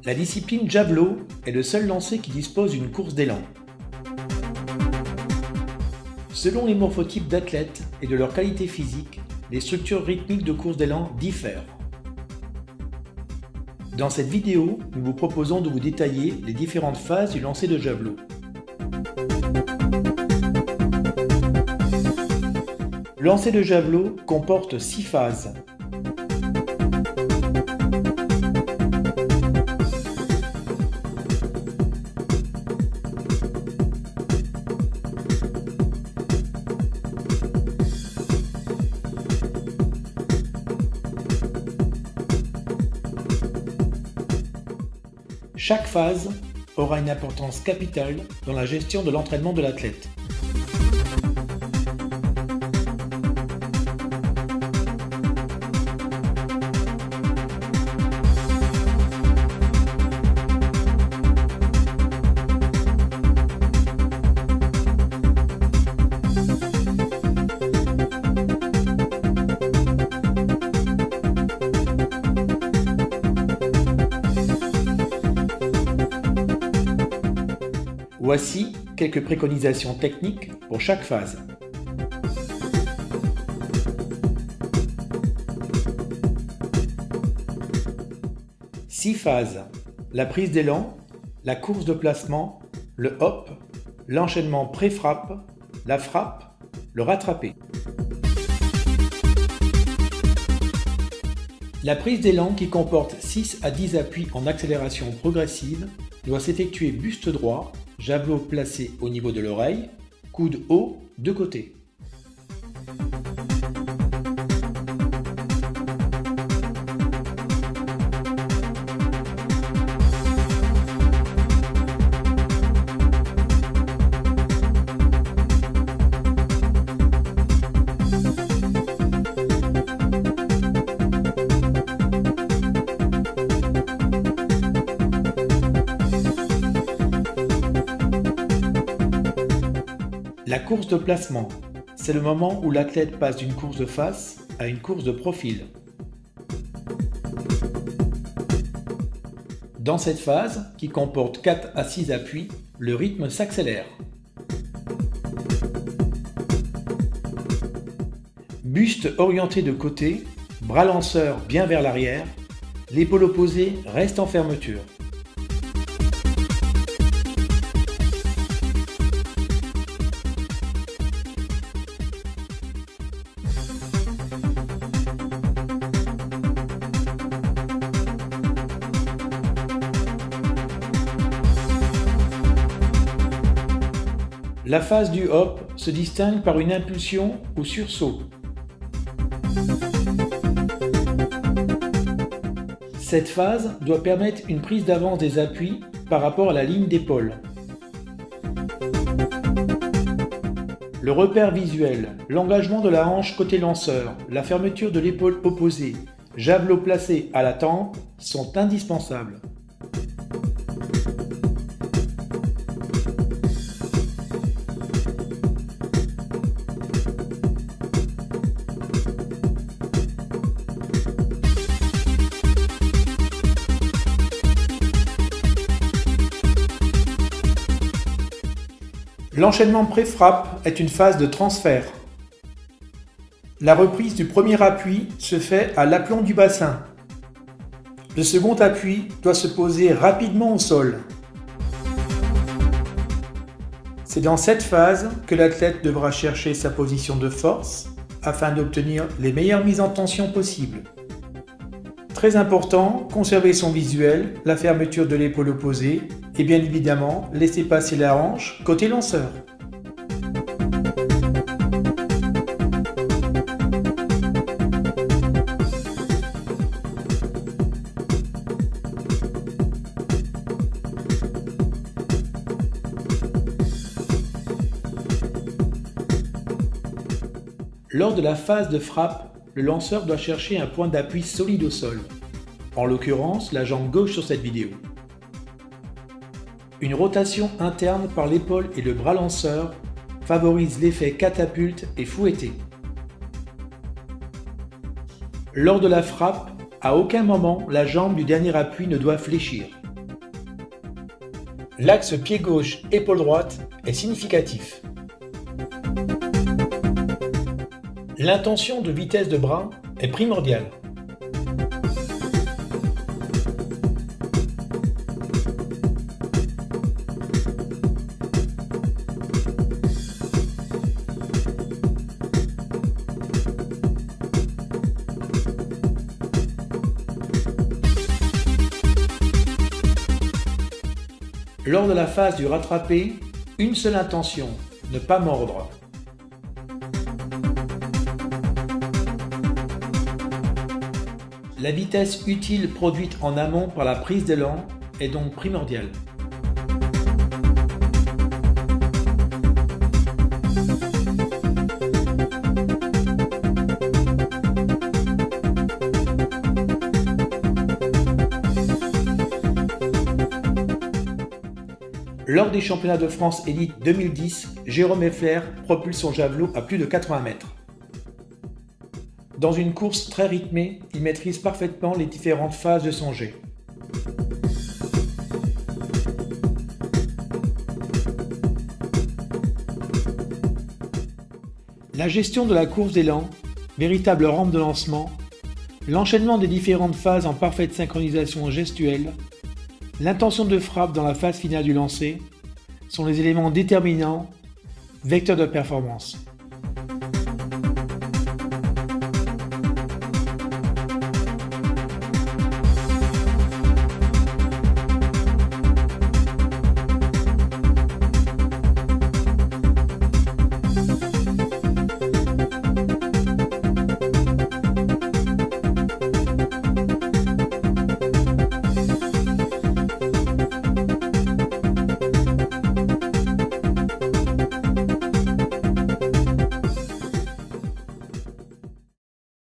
La discipline javelot est le seul lancer qui dispose d'une course d'élan. Selon les morphotypes d'athlètes et de leur qualité physique, les structures rythmiques de course d'élan diffèrent. Dans cette vidéo, nous vous proposons de vous détailler les différentes phases du lancer de javelot. Le lancer de javelot comporte 6 phases. Chaque phase aura une importance capitale dans la gestion de l'entraînement de l'athlète. Voici quelques préconisations techniques pour chaque phase. Six phases: la prise d'élan, la course de placement, le hop, l'enchaînement pré-frappe, la frappe, le rattrapé. La prise d'élan, qui comporte 6 à 10 appuis en accélération progressive, doit s'effectuer buste droit, javelot placé au niveau de l'oreille, coude haut de côté. La course de placement, c'est le moment où l'athlète passe d'une course de face à une course de profil. Dans cette phase, qui comporte 4 à 6 appuis, le rythme s'accélère. Buste orienté de côté, bras lanceurs bien vers l'arrière, l'épaule opposée reste en fermeture. La phase du hop se distingue par une impulsion ou sursaut. Cette phase doit permettre une prise d'avance des appuis par rapport à la ligne d'épaule. Le repère visuel, l'engagement de la hanche côté lanceur, la fermeture de l'épaule opposée, javelot placé à la tempe sont indispensables. L'enchaînement pré-frappe est une phase de transfert. La reprise du premier appui se fait à l'aplomb du bassin. Le second appui doit se poser rapidement au sol. C'est dans cette phase que l'athlète devra chercher sa position de force afin d'obtenir les meilleures mises en tension possibles. Très important, conserver son visuel, la fermeture de l'épaule opposée et bien évidemment laisser passer la hanche côté lanceur. Lors de la phase de frappe, le lanceur doit chercher un point d'appui solide au sol, en l'occurrence la jambe gauche sur cette vidéo. Une rotation interne par l'épaule et le bras lanceur favorise l'effet catapulte et fouetté. Lors de la frappe, à aucun moment la jambe du dernier appui ne doit fléchir. L'axe pied gauche, épaule droite est significatif. L'intention de vitesse de bras est primordiale. Lors de la phase du rattrapé, une seule intention, ne pas mordre. La vitesse utile produite en amont par la prise d'élan est donc primordiale. Lors des championnats de France Élite 2010, Jérôme Effler propulse son javelot à plus de 80 mètres. Dans une course très rythmée, il maîtrise parfaitement les différentes phases de son jet. La gestion de la course d'élan, véritable rampe de lancement, l'enchaînement des différentes phases en parfaite synchronisation gestuelle, l'intention de frappe dans la phase finale du lancer sont les éléments déterminants, vecteurs de performance.